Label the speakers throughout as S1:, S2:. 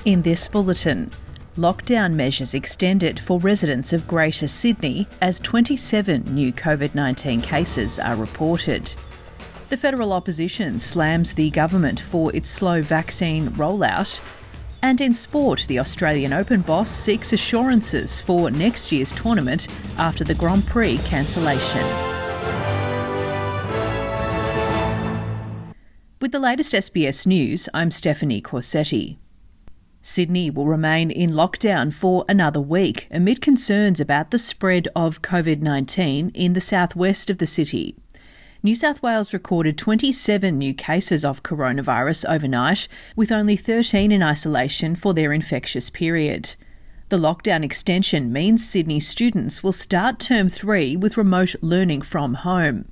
S1: In this bulletin, lockdown measures extended for residents of Greater Sydney as 27 new COVID-19 cases are reported. The federal opposition slams the government for its slow vaccine rollout. And in sport, the Australian Open boss seeks assurances for next year's tournament after the Grand Prix cancellation. With the latest SBS News, I'm Stephanie Corsetti. Sydney will remain in lockdown for another week amid concerns about the spread of COVID-19 in the southwest of the city. New South Wales recorded 27 new cases of coronavirus overnight, with only 13 in isolation for their infectious period. The lockdown extension means Sydney students will start Term 3 with remote learning from home.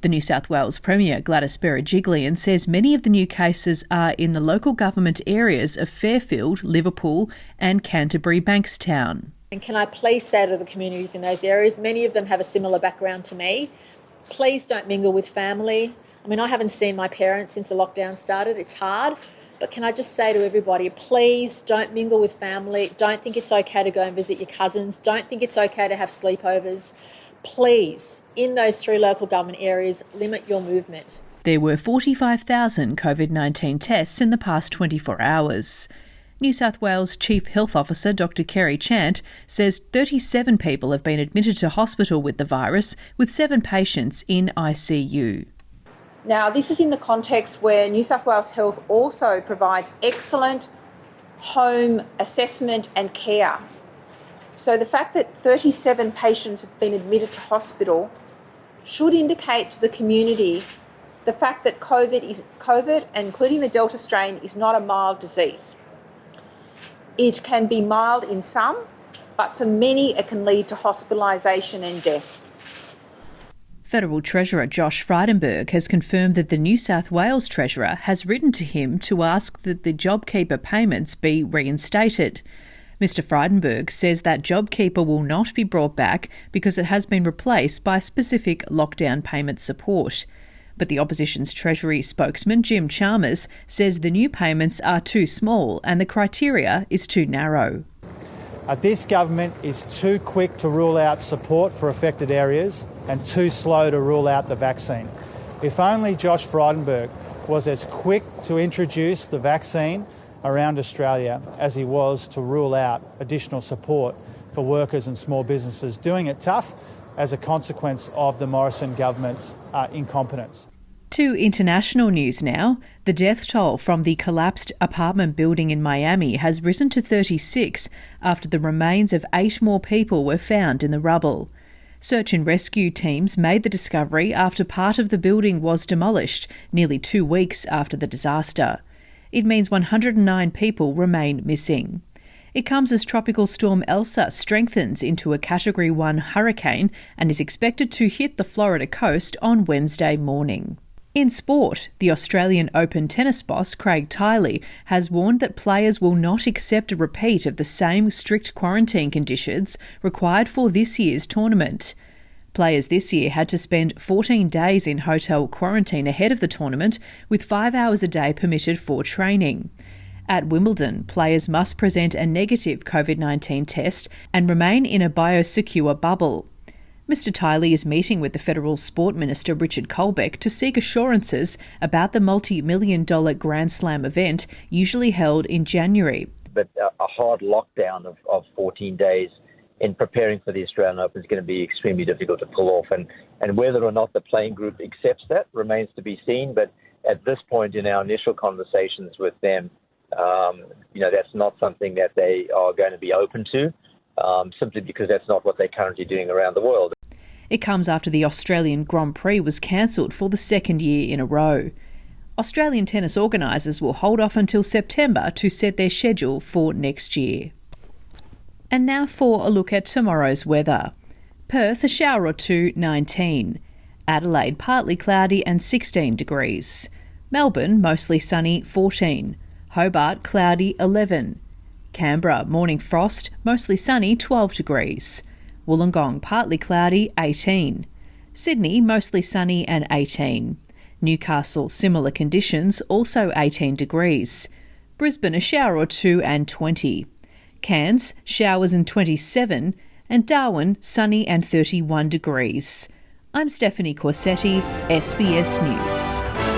S1: The New South Wales Premier Gladys Berejiklian says many of the new cases are in the local government areas of Fairfield, Liverpool and Canterbury Bankstown.
S2: And can I please say to the communities in those areas, many of them have a similar background to me, please don't mingle with family. I mean, I haven't seen my parents since the lockdown started. It's hard. But can I just say to everybody, please don't mingle with family. Don't think it's okay to go and visit your cousins. Don't think it's okay to have sleepovers. Please, in those 3 local government areas, limit your movement.
S1: There were 45,000 COVID-19 tests in the past 24 hours. New South Wales Chief Health Officer Dr Kerry Chant says 37 people have been admitted to hospital with the virus, with 7 patients in ICU.
S3: Now, this is in the context where New South Wales Health also provides excellent home assessment and care. So the fact that 37 patients have been admitted to hospital should indicate to the community the fact that COVID, including the Delta strain, is not a mild disease. It can be mild in some, but for many it can lead to hospitalisation and death.
S1: Federal Treasurer Josh Frydenberg has confirmed that the New South Wales Treasurer has written to him to ask that the JobKeeper payments be reinstated. Mr Frydenberg says that JobKeeper will not be brought back because it has been replaced by specific lockdown payment support. But the opposition's Treasury spokesman, Jim Chalmers, says the new payments are too small and the criteria is too narrow.
S4: This government is too quick to rule out support for affected areas and too slow to rule out the vaccine. If only Josh Frydenberg was as quick to introduce the vaccine around Australia as he was to rule out additional support for workers and small businesses, doing it tough as a consequence of the Morrison government's incompetence.
S1: To international news now. The death toll from the collapsed apartment building in Miami has risen to 36 after the remains of 8 more people were found in the rubble. Search and rescue teams made the discovery after part of the building was demolished nearly 2 weeks after the disaster. It means 109 people remain missing. It comes as Tropical Storm Elsa strengthens into a Category 1 hurricane and is expected to hit the Florida coast on Wednesday morning. In sport, the Australian Open tennis boss Craig Tiley has warned that players will not accept a repeat of the same strict quarantine conditions required for this year's tournament. Players this year had to spend 14 days in hotel quarantine ahead of the tournament, with 5 hours a day permitted for training. At Wimbledon, players must present a negative COVID-19 test and remain in a biosecure bubble. Mr Tiley is meeting with the Federal Sport Minister Richard Colbeck to seek assurances about the multi-million-dollar Grand Slam event usually held in January.
S5: But a hard lockdown of 14 days in preparing for the Australian Open is going to be extremely difficult to pull off. And whether or not the playing group accepts that remains to be seen. But at this point in our initial conversations with them, that's not something that they are going to be open to, simply because that's not what they're currently doing around the world.
S1: It comes after the Australian Grand Prix was cancelled for the 2nd year in a row. Australian tennis organisers will hold off until September to set their schedule for next year. And now for a look at tomorrow's weather. Perth, a shower or two, 19. Adelaide, partly cloudy and 16 degrees. Melbourne, mostly sunny, 14. Hobart, cloudy, 11. Canberra, morning frost, mostly sunny, 12 degrees. Wollongong, partly cloudy, 18. Sydney, mostly sunny and 18. Newcastle, similar conditions, also 18 degrees. Brisbane a shower or two and 20. Cairns showers and 27, and Darwin sunny and 31 degrees. I'm Stephanie Corsetti, SBS News.